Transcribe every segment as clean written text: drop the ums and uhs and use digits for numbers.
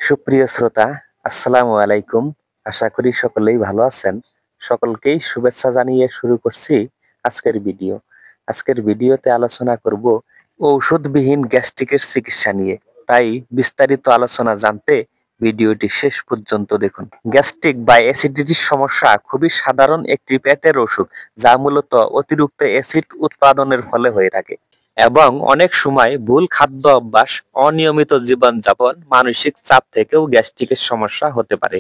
সুপ্রিয় শ্রোতা, আসসালামু আলাইকুম। আশা করি সকলেই ভালো আছেন। সকলকেই শুভেচ্ছা জানিয়ে শুরু করছি আজকের ভিডিও। আজকের ভিডিওতে আলোচনা করব ঔষধবিহীন গ্যাস্ট্রিকের চিকিৎসা নিয়ে। তাই বিস্তারিত আলোচনা জানতে ভিডিওটি শেষ পর্যন্ত দেখুন। গ্যাস্ট্রিক বা অ্যাসিডিটির সমস্যা খুবই সাধারণ একটি পেটের অসুখ, যা মূলত অতিরিক্ত অ্যাসিড উৎপাদনের ফলে হয়ে থাকে এবং অনেক সময় ভুল খাদ্য অভ্যাস, অনিয়মিত জীবনযাপন, মানসিক চাপ থেকেও গ্যাস্ট্রিকের সমস্যা হতে পারে।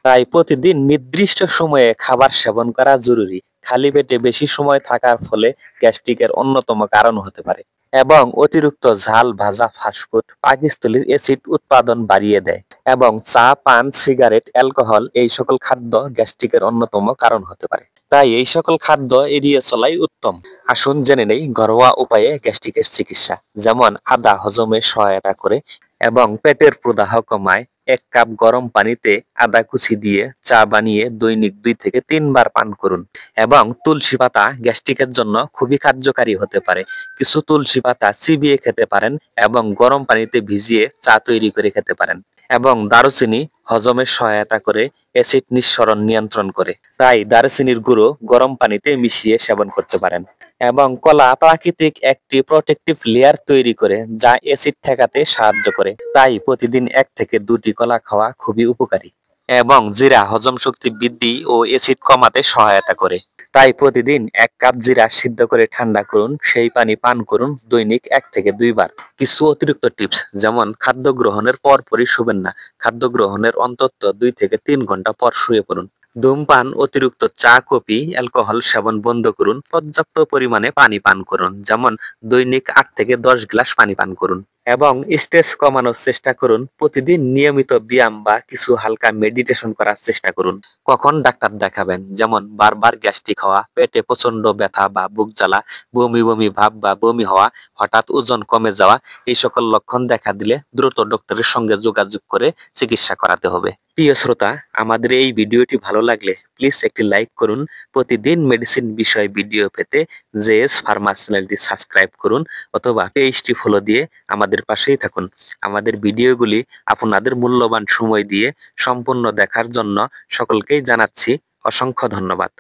তাই প্রতিদিন নির্দিষ্ট সময়ে খাবার সেবন করা জরুরি। খালি পেটে বেশি সময় থাকার ফলে গ্যাস্ট্রিকের অন্যতম কারণ হতে পারে। এবং অতিরিক্ত ঝাল ভাজা, ফাস্টফুড পাকস্থলীর অ্যাসিড উৎপাদন বাড়িয়ে দেয় এবং চা, পান, সিগারেট, অ্যালকোহল এই সকল খাদ্য গ্যাস্ট্রিকের অন্যতম কারণ হতে পারে। তাই এই সকল খাদ্য এড়িয়ে চলাই উত্তম। আসুন জেনে নেই ঘরোয়া উপায়ে গ্যাস্ট্রিকের চিকিৎসা। যেমন আদা হজমে সহায়তা করে এবং পেটের প্রদাহ কমায়। 1 কাপ গরম পানিতে আদা কুচি দিয়ে চা বানিয়ে দৈনিক 2 থেকে 3 বার পান করুন। এবং তুলসী পাতা গ্যাস্ট্রিকের জন্য খুবই কার্যকারী হতে পারে। কিছু তুলসী পাতা চিবিয়ে খেতে পারেন এবং গরম পানিতে ভিজিয়ে চা তৈরি করে খেতে পারেন। এবং দারুচিনি হজমে সহায়তা করে, অ্যাসিড নিঃসরণ নিয়ন্ত্রণ করে। তাই দারুচিনির গুঁড়ো গরম পানিতে মিশিয়ে সেবন করতে পারেন। এবং কলা প্রাকৃতিক একটি প্রোটেক্টিভ লেয়ার তৈরি করে, যা অ্যাসিড ঠেকাতে সাহায্য করে। তাই প্রতিদিন 1 থেকে 2টি কলা খাওয়া খুবই উপকারী। এবং জিরা হজম শক্তি বৃদ্ধি ও অ্যাসিড কমাতে সহায়তা করে। তাই প্রতিদিন 1 কাপ জিরা সিদ্ধ করে ঠান্ডা করুন, সেই পানি পান করুন দৈনিক 1 থেকে 2 বার। কিছু অতিরিক্ত টিপস, যেমন খাদ্য গ্রহণের পরপরই শুবেন না। খাদ্য গ্রহণের অন্তত 2 থেকে 3 ঘন্টা পর শুয়ে পড়ুন। ধূমপান, অতিরিক্ত চা, কফি, অ্যালকোহল সেবন বন্ধ করুন। পর্যাপ্ত পরিমাণে পানি পান করুন, যেমন দৈনিক 8 থেকে 10 গ্লাস পানি পান করুন। এবং স্ট্রেস কমানোর চেষ্টা করুন। প্রতিদিন নিয়মিত ব্যায়াম বা কিছু হালকা মেডিটেশন করার চেষ্টা করুন। কখন ডাক্তার দেখাবেন, যেমন বারবার গ্যাস্ট্রিক হওয়া, পেটে প্রচন্ড ব্যথা বা বুক জ্বালা, বমি বমি ভাব বা বমি হওয়া, হঠাৎ ওজন কমে যাওয়া, এই সকল লক্ষণ দেখা দিলে দ্রুত ডক্টরের সঙ্গে যোগাযোগ করে চিকিৎসা করাতে হবে। প্রিয় শ্রোতা, আমাদের এই ভিডিওটি ভালো লাগলে প্লিজ একটি লাইক করুন। প্রতিদিন মেডিসিন বিষয় ভিডিও পেতে জেএস ফার্মা চ্যানেলটি সাবস্ক্রাইব করুন অথবা পেজটি ফলো দিয়ে আমাদের পাশেই থাকুন। আমাদের ভিডিওগুলি আপনাদের মূল্যবান সময় দিয়ে সম্পূর্ণ দেখার জন্য সকলকেই জানাচ্ছি অসংখ্য ধন্যবাদ।